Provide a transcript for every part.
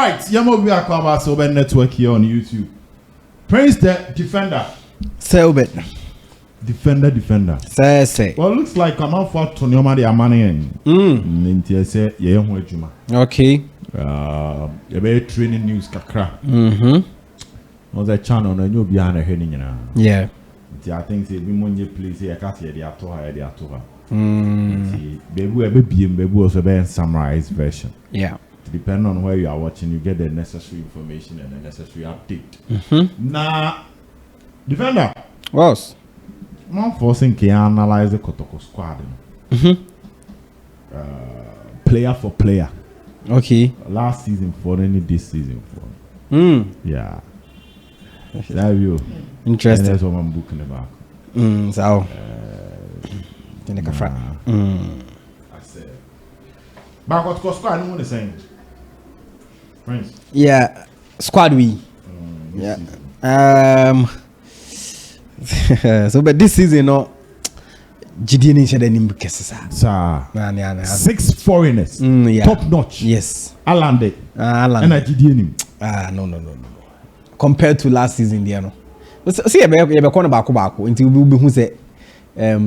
right, Yamo be a Sober Network here on YouTube. Prince the defender. Selbet. Defender. Say. Well, looks like I'm out for to Nyoma the money in. Say, yeah, Juma. Okay. A very training news kakra. Was a channel on a new behind a heading. Yeah. I think they be money please here. Can't see the atoha. Baby was a very summarized version. Yeah. Depending on where you are watching, you get the necessary information and the necessary update. Now, defender. Was. I'm forcing to analyze the Kotoko'S squad. Player for player. Okay. Last season for any this season for. Yeah. That you. Interesting. That's what I'm booking about. So. I said. But Kotoko'S squad, I don't want to say. Prince. Yeah. Squad we. Yeah. So but this season no GD ni shede nimbu kesisa. Sir. 6 foreigners. Yeah. Top notch. Yes. Alande. Alande. And a GD nim. No. Compared to last season there no. See you be corner back until we be who say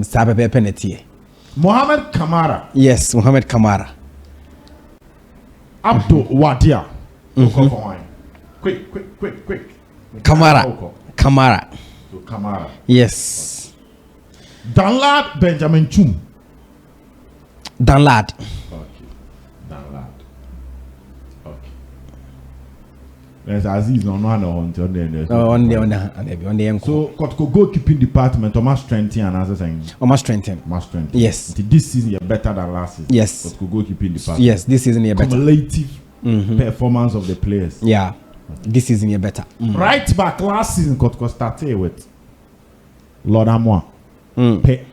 sabe penalty. Mohamed Kamara. Yes, Mohamed Kamara. Abdul Wadia. Quick. Kamara. So Kamara. Yes. Danlad Benjamin Chum. Danlad. Okay. There's Aziz on one on the So Kotoko'S goalkeeping department almost strengthen and as saying. Almost strengthen. Yes. This season you're better than last season. Yes. Kotoko'S goalkeeping department. Yes, this season you're better. Cumulative performance of the players. Yeah. This season you're better. Right back last season Kotoko'S started with Lord Amoa. Pe.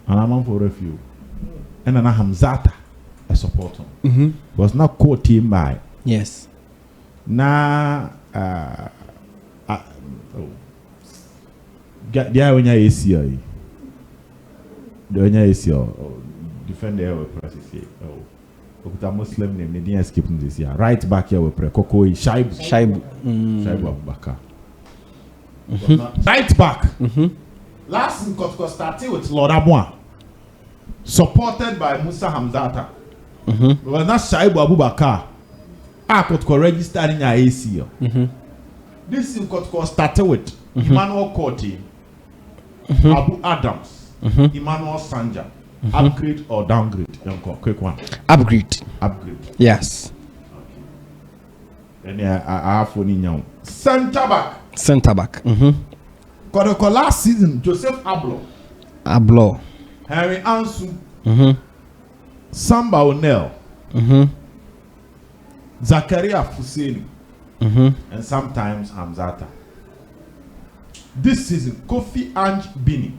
And I'm on for a few. And then Hamzata a supporter. Was not caught team by. Yes. Na get there when you see defend there with press here. Okuta Muslim name they didn't escape this year. Right back here with press Kokoi Shaibu Abubakar. Right back. Last season Kotoko'S started with Lord Amoa, supported by Musa Hamzata. Well, not Shaibu Abubakar. Kotoko'S registered in ACL. This season Kotoko'S started with Emmanuel Korte, Abu Adams, Emmanuel Sanja. Upgrade or downgrade? Quick one. Upgrade. Yes. And I have only now. Center back. Kotoko'S last season, Joseph Ablo. Henry Ansu. Samba O'Neill. Zakaria Fuseni. And sometimes Hamzata. This season, Kofi Ange Bini.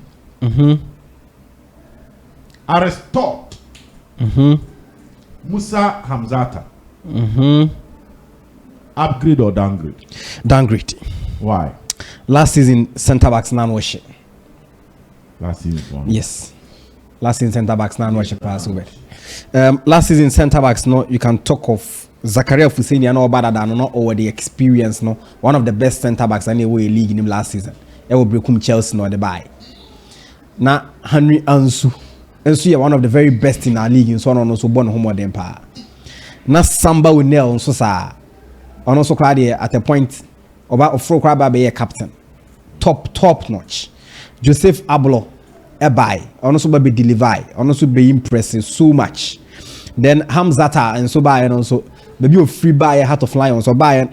Aristot. Musa Hamzata. Upgrade or downgrade? Downgrade. Why? Last season, centre backs non worship. Last season one. Yes. Last season centre backs non worship pass over. Last season centre backs no you can talk of Zakaria Fuseni and all better than not over the experience no one of the best centre backs anyway league in him last season. It will break Chelsea no the buy. Now Henry Ansu one of the very best in our league in so on also born home them pa. Na Samba O'Neill so sa on also at a point about Ofro Kraba be a captain. Top notch. Joseph Ablo Ebai also be deliver also be impressive so much. Then Hamzata and so by and also maybe a free buy a Heart of Lions or buy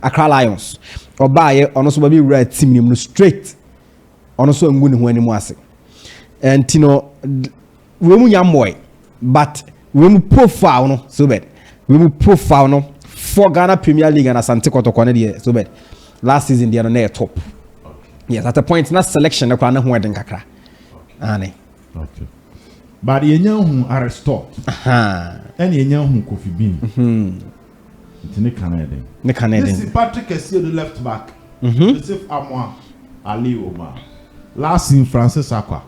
Accra Lions or buy also maybe red team straight also nguni when him and you know we mu young boy but we mu profile no so bad we mu profile no for Ghana Premier League and Asante Kotoko'S so bad last season they are on top. Yes, at a point not selection na kwa na ho eden kakra. Ane. Okay. But the young who Aristot. And the young who Kofi Bin. It's in the Canadian. This is Patrick Essien, the left back. Joseph Amoa, Ali Omar. Last in Francis Aqua.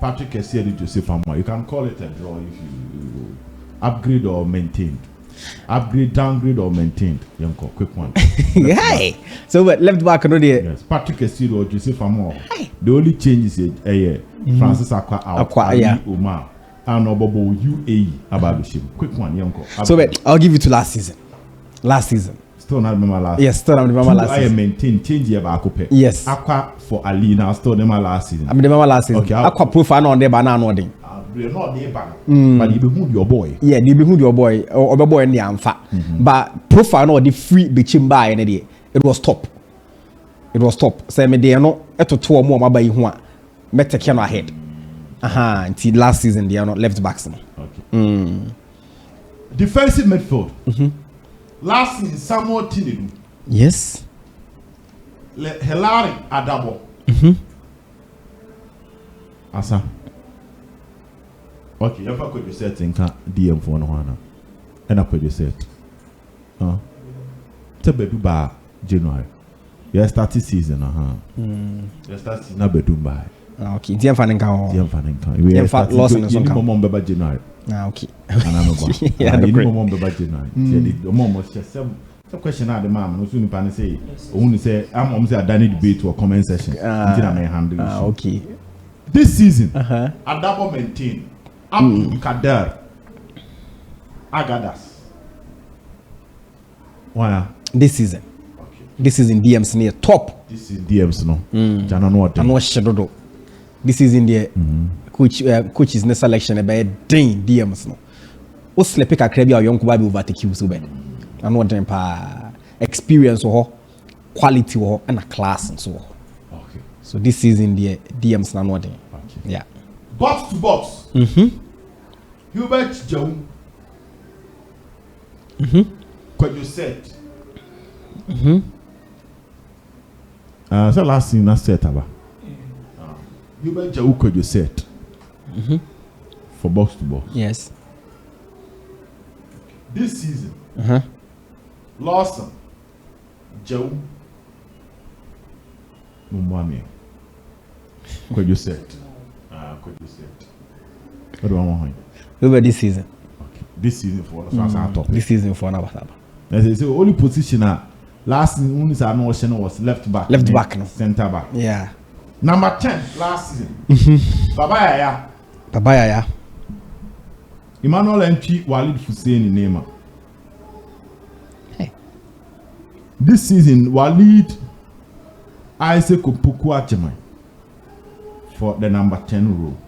Patrick Essien, Joseph Amoa. You can call it a draw if you upgrade or maintain. Upgrade, downgrade, or maintained? Yanko, quick one. Hey, so but left back no there. Yes, Patrick Esiro or Joseph Amor. The only change is Francis Aqua out. Aqua, yeah. Omar. And Obobo UAE Ababishim. Quick one, Yanko. So but I'll give you to last season. Last season. Still not remember last. Yes, still not remember last I season. maintain change here by Akupe. Yes. Aqua for Ali now. Still remember last season. I remember last season. Okay, Aqua profile on there, but now nothing. They're not there, but you be your boy. Yeah, they be who your boy or boy in the amfa. But profile no the free bichimba in the it was top. It was top. Say me dey no eto to more mabai ho a meteke no ahead. Until last season they are not left backs no. Okay. Defensive midfield. Last season Samuel Tinedu. Yes. Hilary Adabo. Asa. Okay, if I could just set in DM for one, and I could just set. Tebedu by January. You started season, You started season Bedu by. Okay, DM fan nka. DM fan nka. We have started lost in the song. You mom beba January. Okay. And I'm about. Yeah, you mom beba January. The mom was just some question at the mom. No soon pan say. Only say I'm mom say I done debate to a comment session. Until I may handle. Okay. This season, Adabo maintain. Abdul Kader Agadas. Why? This season. Okay. This season DMs near top. This is DMs no. Jana no what. I know shadow. This is in the coach is next selection about ding DMs no. O sleep ka krabia young kuba be overtake you so bad. I know them pa experience or quality or and a class and so. Okay. So this season the DMs na no them. Okay. Yeah. Box to box. Hubert Joe. Could you set? So last thing I set about. Hubert Joe could you set? For box to box. Yes. This season. Lawson. Joe. Mumwami. Could you set? Could you set? What do I want? Over this season. Okay. This season for us our topic. This season for another. That's the only position last season only was left back. Left back no. Center back. Yeah. Number 10 last season. Baba Yaya. Emmanuel Entry Walid Hussein Nema. Hey. This season Walid Isaac Opoku Achemai for the number 10 role.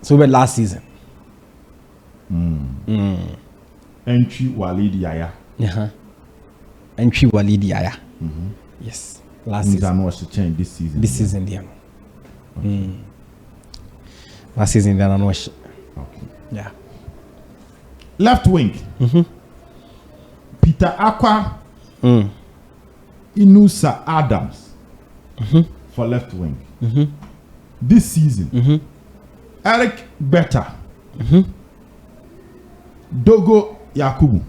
So but last season. Entry Walid Yaya. Entry Walid Yaya. Yes. Last season. I know she change this season. This season there. Last season then I know she. Okay. Yeah. Left wing. Peter Aqua. Inusa Adams. For left wing. This season. Eric Beta. Dogo Yakubu.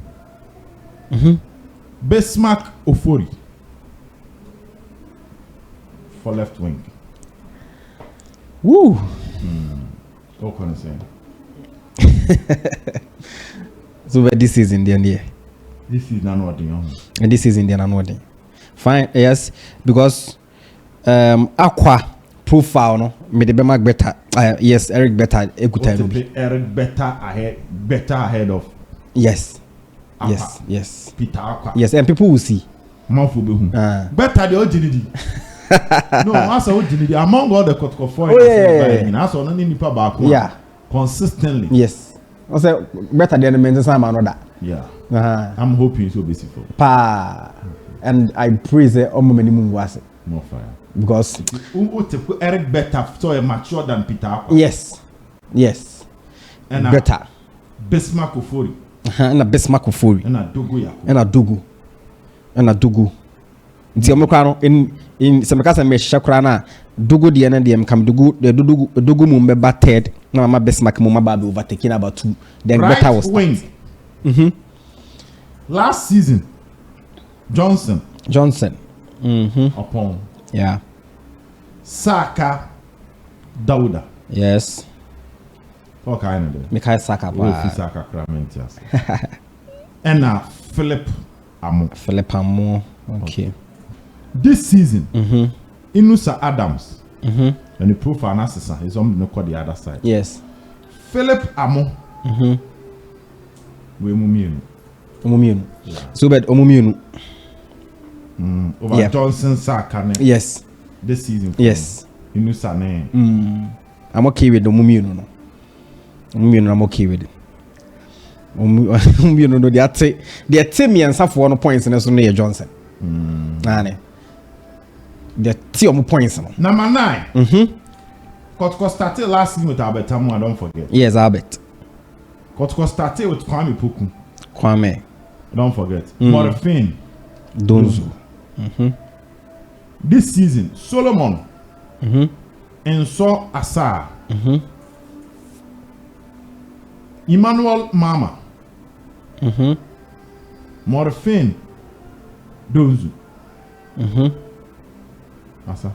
Bismarck Ofori. For left wing. Woo. What can I say? So but this season then yeah. This is not what And this season then another. Fine, yes, because Aqua profile no me the Bemak better. Yes, Eric Beta a good time. Eric better ahead of Yes. Aqua. Yes. Peter Aqua. Yes, and people will see. Better the originality. No, that's originality among all the Kotoko'S. That's all any nipa back. Yeah. Consistently. Yes. I say better than the men's time another. Yeah. I'm hoping it's so beautiful. And I praise the minimum was More fire. because Eric Beta so mature than Peter Aqua. Yes. And Better. Bismarck Ofori. And a Bismarck Ofori. And a Dogo Yakubu. And a Dugu. Nti omukwa in semekasa me shakra na Dugu de na dem kam Dugu mu mbeba third na mama Bismarck mu maba be overtaking about 2 then Right Better was wing. Last season Johnson upon yeah Saka Dauda yes Okay, I know. Mikael Saka. Saka Kramentias. And Philip Amo. Philip Amo. Okay. This season, Inusa Adams. And the proof analysis is on the other side. Yes. Philip Amo. We Omumunu. So bad Omumunu. Over Johnson Saka. Yes. This season. Yes. Inusa name. I'm okay with the Omumunu. Omumunu, I'm okay with it. Omumunu, they are me and for 1 points in the Johnson. The 2 points. Number 9. Kotoko'S started last season with Albert Tamu, I don't forget. Yes, Albert. Kotoko'S started with Kwame Puku. Kwame. Don't forget. Morfin. Donzu. This season, Solomon. Enso Asa. Emmanuel Mama. Morfin. Donzu. Asa.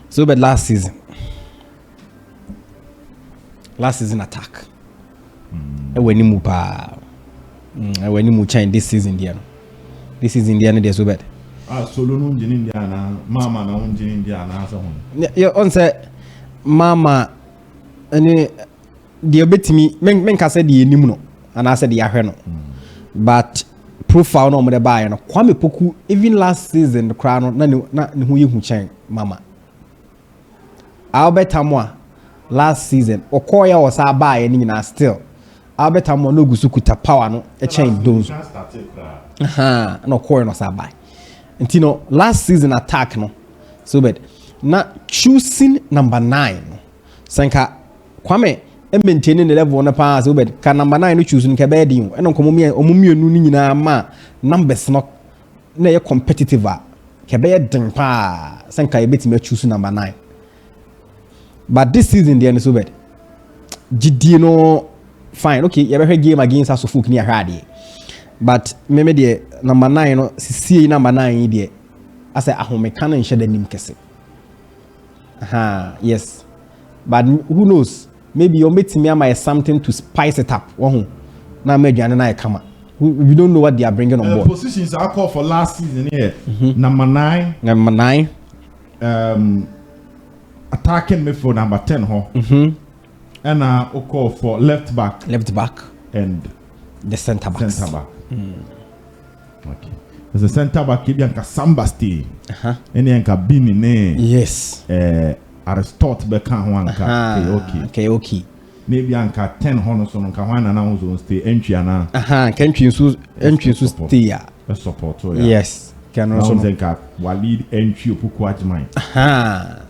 So but last season attack. When you when you change this season there so bad. Solo no njini Indiana, Mama na njini Indiana asa hon. You on say Mama any the obetimi men ka say the enim no and I said the ahwe no. But profile no mo de buy no Kwame Poku even last season the crown no na hu yehu chen Mama. Albert Amwa last season Okoya was a buy any na still Albert Amwa no gusukuta power no e chain dons no Okoya no sa buy ntino last season attack no so bad na choosing number 9 sanka Kwame e maintaining the level on pa so bad ka number 9 no choosing ka be din e no omumienu ni nyina ma numbers no na ye competitive a ka be din pa sanka e betime choose number 9. But this season, the so bad. GD no fine. Okay, you ever game against us so near hardy. But maybe the number 9 no see number 9 there. I say ahome can and share the name kese. Yes. But who knows? Maybe you meet me my something to spice it up. Now maybe I come. We don't know what they are bringing on board. Positions I call for last season here. Number 9. Number 9. Attacking midfield number 10 and I call for left back and the centre back. Okay. As a centre back, Kibianka Samba stay. And Yanka Bini ne. Yes. Aristotle Bekan Wanka. Okay. Maybe Anka 10 honors on Kawana now stay entry and entry stay. A support. Yes. Can also Walid entry Pukwaj mine.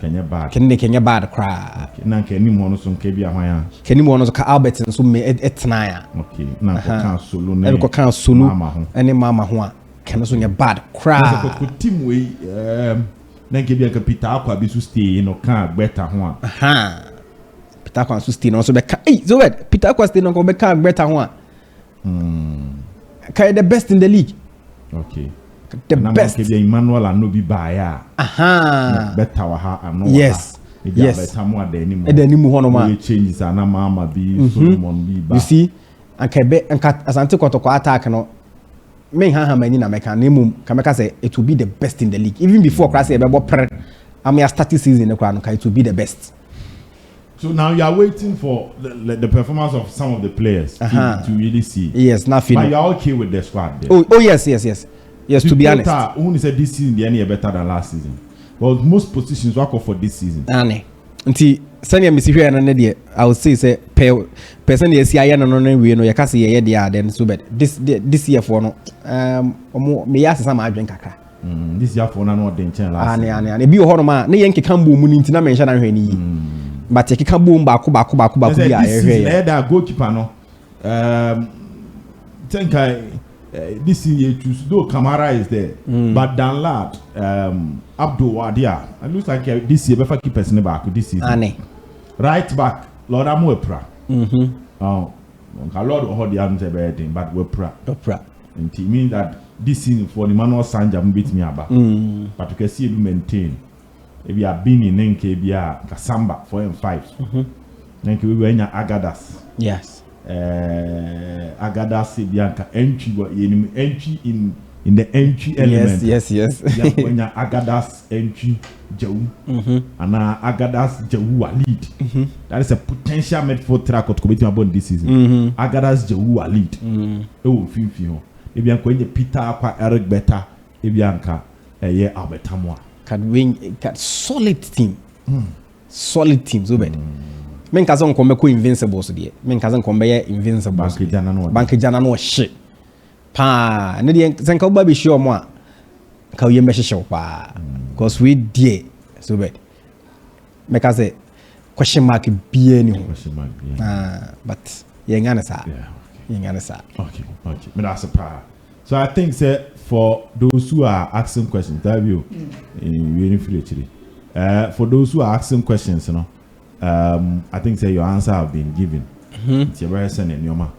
Kenya bad cry. Nanka any monos on Kebia Maya. Can you monos ka Albert and so me etnaya. Okay. Now solo Mama any mama who can also bad cry. Team way then Kebia Peter Aqua be to stay in car better one. Peter Aqua stay also be so wait Peter Aqua stay no go be car better one. The best in the league. Okay. The best. Emmanuel and no be buyer. Better wa and no. Yes. Better more than anymore. And then you changes and mama be Solomon be. You see, and Asante Kotoko'S attack no. Me many na meka name Kameka say it will be the best in the league. Even before Krasi ebe pre. I'm starting season in the crown. It will be the best. So now you are waiting for the performance of some of the players to really see. Yes, nothing. But you are okay with the squad there. Oh yes. Yes, to be honest. Who said this season the any better than last season? Well, most positions work for this season. Nti sanya me sihwe na de I would say person dey see aya no we no yaka say ye dey then so bad. This year for no me ya sesa ma adwen kakra. This year for no dey chen last. Ani bi ho no ma na ye nkeka mbo mu nti na mention na hwe ni. But ye keka mbo baako bi a ye hwe. This that goalkeeper no this year choose though Kamara is there, but Dan Lad, Abdul Wadia, it looks like this year better keep person back this season. Right back, Lord Amwepra. Oh, Lord hold the arms everything, but Wepra. And it means that this season for the Manuel Sanja beat me about. But you can see you maintain. If you are being in NK, Kasamba 4 and 5. Thank you. We were in Agadas. Yes. Agadas Bianca entry, but entry in the entry element. Yes. When Agadas entry Jau and Agadas Jau lead. That is a potential midfield track of committee about this season. Agadas Jau lead. Oh, Fifi. If you are Peter, Eric Beta, if you are Albertamwa. Can win solid team. Solid team, so bad. Men kazan kombe ko invincible so de. Men kazan kombe ye invincible. Bank jana no shit. Pa, ne de sen ka ba be sure mo a ka ye me hye pa. Because we dey so bad. Me ka say question mark bia ni ho. But ye ngane sa. Ye ngane sa. Okay. Me that's a power. So I think say for those who are asking questions, that you for those who are asking questions, you know, I think say your answer have been given. It's your very send in your ma.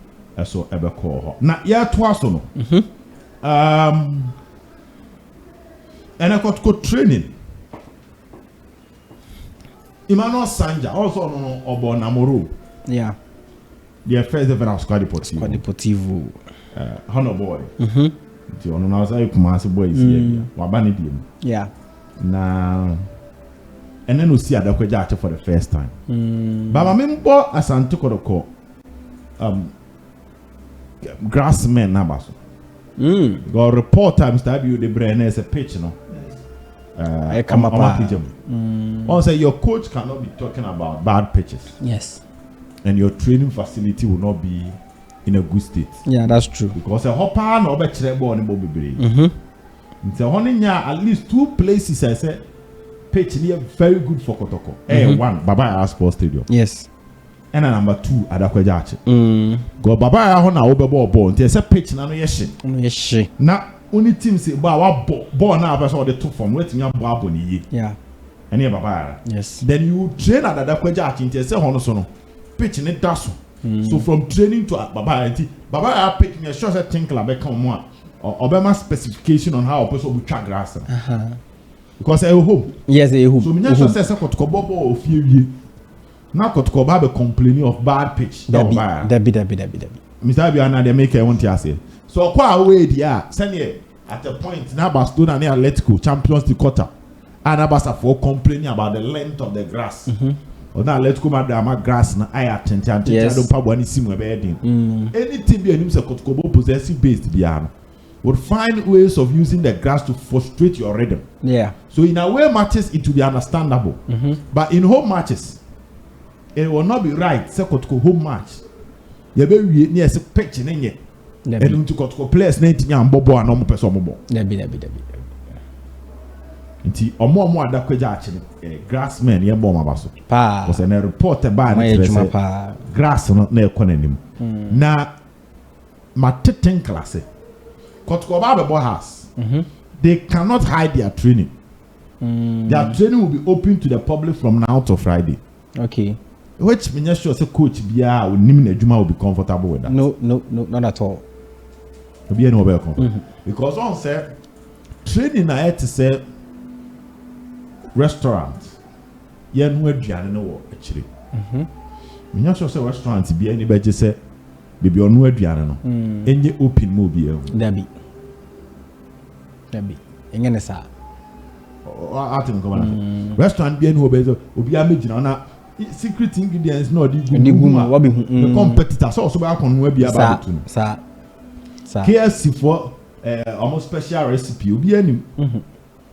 So ever call her. Now, yeah, twice no. And I got training. Emmanuel Sanja also no Obo Namoro. Yeah. The first ever Suqad Deportivo. Honor boy. The ono na say Kumasi boy is here. Wabani dim. Yeah. Now, and then we see Adakweja for the first time. But I remember Asante Kotoko'S grassmen nabaso. Go report times that you the brain as a pitch, no. I come up. Also, your coach cannot be talking about bad pitches. Yes. And your training facility will not be in a good state. Yeah, that's true. Because a hopper no be chere ball ni bobi brain. It's at least 2 places I say pitch near very good for Kotoko. One, Baba Sports Stadium. Yes. And number 2, Adakweja. Go Baba Hona Obebo ball. There's a pitch na no yeshi. Na only team say ball na person the two from waiting your ball ni. Yeah. And here Baba. Yes. Then you train at Adakweja in say hono so no. Pitch ni daso. So from training to Baba pitch me sure say think la be come one. Obama specification on how a person will track grass. Because I hope. Yes, I hope. So me just say Kotoko bobo of few. Now Kotoko ba be complaining of bad pitch. Debbie. Mr. Abiana they make want to say. So kwa away there send here at a point now Barcelona near Atletico Champions League quarter. And Abasa for complaining about the length of the grass. Or now Atletico Madrid grass na I attend don't pabo any sim we be heading. Anything be anim say Kotoko bo possessive based biano. Would find ways of using the grass to frustrate your rhythm. Yeah. So in a way matches it will be understandable. But in home matches, it will not be right. Say Kotoko home match. You be near a picture in ye. And to Kotoko players 19 and bobo and no person bobo. Debbie. Inti omo Adakweja actually grassmen ye bomb abaso. Pa. Was a report by grass not near konenim. Na mateten class. Kotoko Babebo has. They cannot hide their training. Their training will be open to the public from now to Friday. Okay. Which means sure say coach Bia or Nimine Juma will be comfortable with that. No, not at all. Be no comfortable. Because on say training I had to say restaurant. Yeah, no aduane no wo actually. Me sure say restaurant be anybody say baby on no aduane no. Enye open mo bi Debbie. Engene sa. I think come restaurant be no be so obi a megina na secret ingredients no di guma the competitor so be akon no bi about to sa KFC for almost special recipe obi anim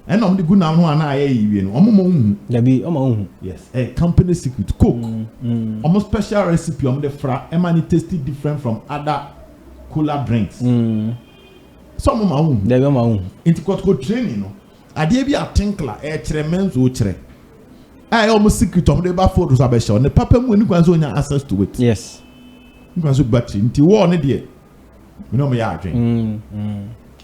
and on the good now no na aye yiwe no omo hu Debbie omo hu yes company secret coke almost special recipe on the fra emani tasty different from other cola drinks some of my own. Debbie omo hu into Kotoko training no ade bi atinkla tremenzo o kire I almost secret of the ba photos abesha on the papa mu ni kwanzo onya access to it. Yes. Kwanzo battery nti wo ne de you know me ya adwen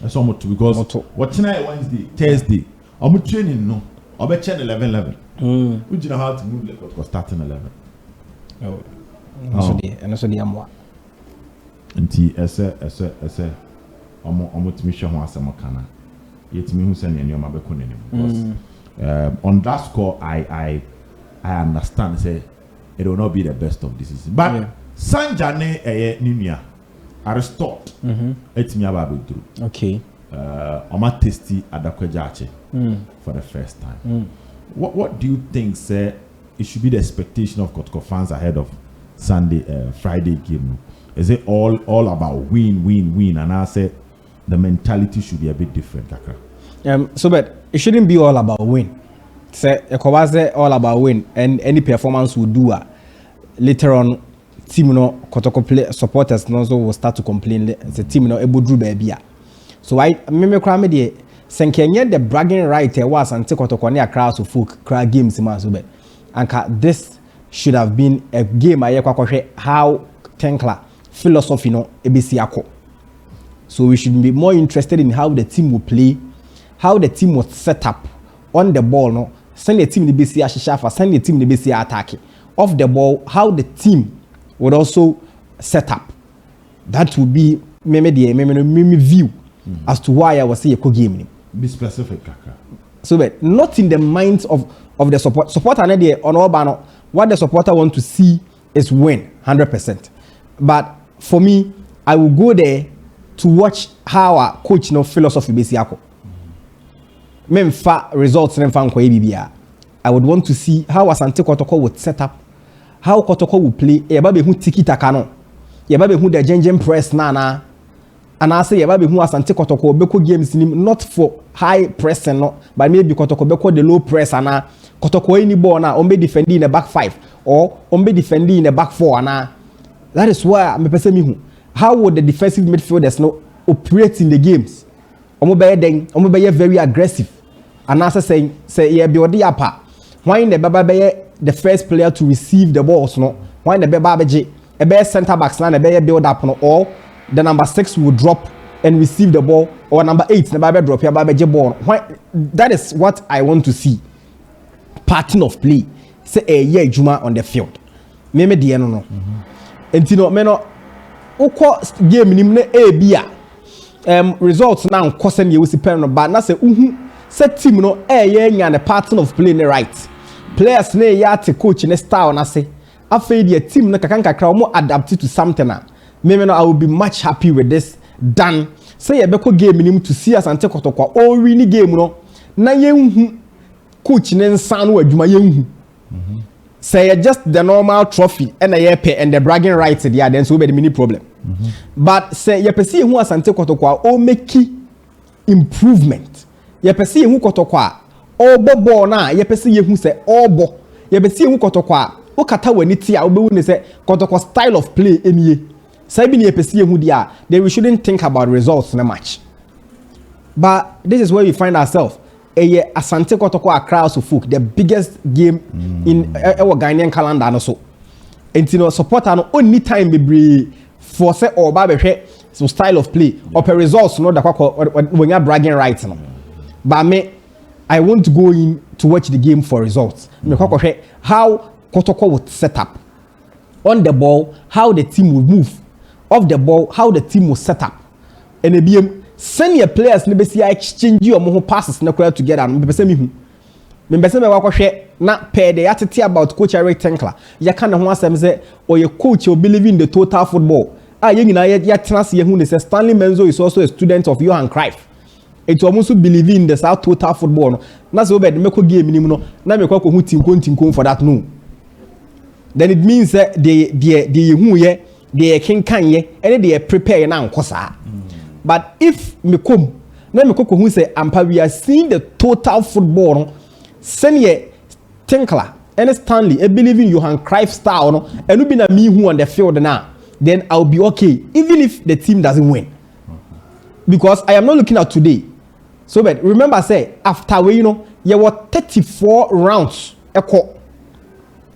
that's almost because watching Wednesday Thursday I'm training no obe chen 11 we do know how to move like Kotoko starting 11 and so the amwa nti ese omo timi hwe ho asem kana yetimi hu se ne nyoma be konenim because on that score I understand say it will not be the best of the season. But Sanjane Nimia are restored. It's me about through. Okay. Oma tasty Adakwejache for the first time. What do you think, sir? It should be the expectation of Kotoko fans ahead of Friday game. Is it all about win? And I say the mentality should be a bit different, Kakra. So, but it shouldn't be all about win. Say, all about win, and any performance will do. Later on, team Kotoko play supporters also will start to complain. The team able to do baby. So I remember crammed Senkenye the bragging right was Asante Kotoko'S near crowds of folk crowd games in Masube. And this should have been a game how Tenkla philosophy no ebesiako. So we should be more interested in how the team will play, how the team was set up on the ball. No, send the team the BC Ashishafa, send the team the BC attack off the ball. How the team would also set up. That would be maybe view as to why I was saying a game. Be specific, Kaka. So, but not in the minds of the supporter. On Obano, what the supporter want to see is win 100%. But for me, I will go there to watch how our coach philosophy basiako. Memfa results I would want to see how Asante Kotoko'S would set up, how Kotoko'S would play. Ebabe hu tiki taka no. Ebabe hu the gengen press na. And I say Ebabe hu Asante Kotoko'S beko games not for high press no, but maybe Kotoko'S beko the low press ana. Kotoko'S any ball na ombe defending in the back 5 or ombe defending in the back 4 ana. That is why I'm a how would the defensive midfielders operate in the games? Omo very aggressive. And as I say yeah be odi apa. Why the baba the first player to receive the balls no? Why the baba be center backs na be build up no, or the number 6 will drop and receive the ball, or number 8 the baba drop baba ball. Why that is what I want to see. Pattern of play. Say Juma on the field. Meme die no. Entino meno ukọ game nim na bia results na nkosen ye wisi pen no ba na se se team no nya the pattern of play ne right players na ya te coach ne style na se afei the team na kakra omo adapt to something na me no I will be much happy with this than say ye beko game nim to see Asante Kotoko'S o win game no na ye coach ne nsan no adwuma ye say just the normal trophy and a pay and the bragging rights there, then so be the mini problem. But say you perceive who Asante Kotoko'S o make improvement. You perceive who Kotoko'S o bobo na you perceive who say o bo. You perceive who Kotoko'S o kata weni tia o be who say Kotoko'S style of play any. Say be you perceive who dia, then we shouldn't think about results in a match. But this is where we find ourselves. Asante Kotoko'S crowds of folk, the biggest game in our Ghanaian calendar and so. And supporter no only time be for say or baby so style of play or per results no that when you are bragging rights no. But me I want to go in to watch the game for results. Me how Kotoko'S would set up on the ball, how the team would move off the ball, how the team will set up, and the send your players ne be see exchange your mo passes na kwala together no be say me hu me be say me wakɔhwɛ na pair the attitude about coach Eric Tenkla ya kan ho asɛm sɛ or your coach will believe in the total football ye nyina ya tena se hu ne sɛ Stanley Menzo is also a student of Johan Cruyff it almost believe in the south total football no na so be de meko game nim no na me kwakɔ hu tinko for that no then it means that they hu ye they kenkan ye and they prepare na nkosa. But if me come, na me koko who say ampa we are seeing the total football no, send ye Tenkla and Stanley believe in Johan Cruyff style no, and you be na me who on the field now, then I'll be okay even if the team doesn't win. Because I am not looking at today. So but remember say after we you were 34 rounds echo.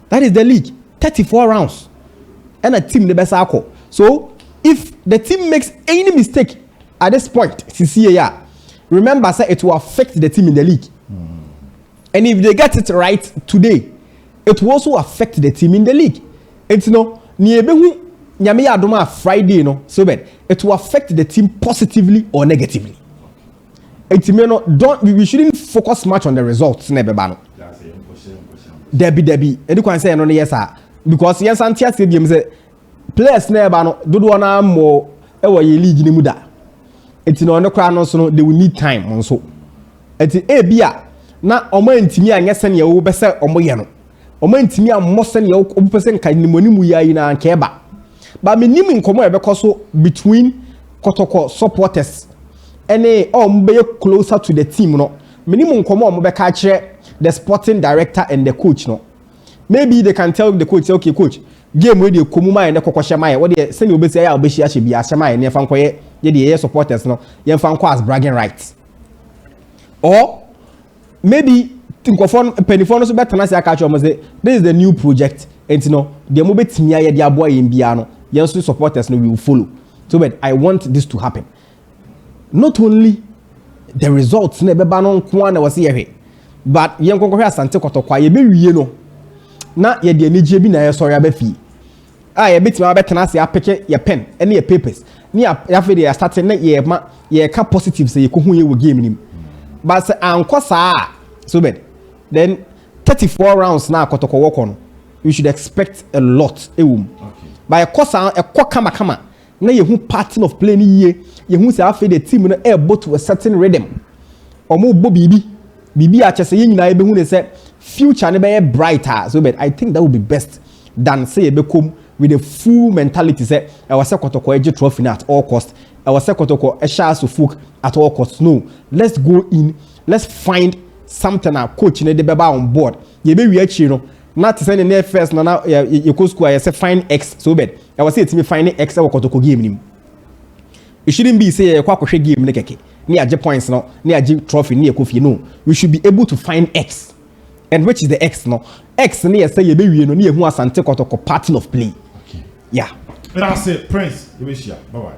That is the league. 34 rounds. And a team the best echo. So if the team makes any mistake at this point, remember, say it will affect the team in the league. And if they get it right today, it will also affect the team in the league. It's Friday, so bad. It will affect the team positively or negatively. We shouldn't focus much on the results. Debbie. And you can say, yes, sir. because yen santia stadium say players na eba no dodo na mo e wo ye league ni mu da enti no ne kra no so no they will need time nso enti e bia na omo ntimi anya sene ye wo be se omo ye no omo ntimi ammo sene ye wo pese nka nimoni mu yayi na nka eba ba me nim nkomo e be koso between Kotoko supporters any be closer to the team no minimum nkomo be ka kire the sporting director and the coach no maybe they can tell the coach say okay coach game wey dey komu mai na kokoshe mai what dey say me obesi ya obeshi a bia hye mai na fa nkoye ye dey supporters no ye fa nko as bragging rights or maybe tinkofon penifon so betana say aka cho say this is the new project and you know dey mo betimi ya dey aboa ye bia no ye so supporters no we will follow so but I want this to happen. Not only the results na beba no nko na wose ye but ye nkonko hwe Asante Kotoko'S ye be wie no na ye de anigye bi na ye sori abafi ye betima betena se apeke ye pen ene ye papers ni ya fe de start na ye ka positive say ye ko hu ye wo game nim but say anko saa so bad then 34 rounds na Kotoko'S work on you should expect a lot ewum by kosa kama na ye hu pattern of play ni ye hu say afi the team na able to a certain rhythm omo bo bibi a chese ye nyina ye be hu ne say future ne be brighter so but I think that would be best than say ye be come with a full mentality say I was say Kotoko'S age trophy at all cost I was say Kotoko'S a chance to folk at all cost no let's go in let's find something our coach ne de be ba on board ye be wi achi no not send the first na you go school I say find X so bad I was say it me find X e Kotoko'S game nim it shouldn't be say kwa kwhwe game ne keke ni age points no ni age trophy ni ekofie no we should be able to find X and which is the X no X ni say ye be wie no ni ehu Asante Kotoko'S pattern of play okay yeah that's it Prince you wish ya bye bye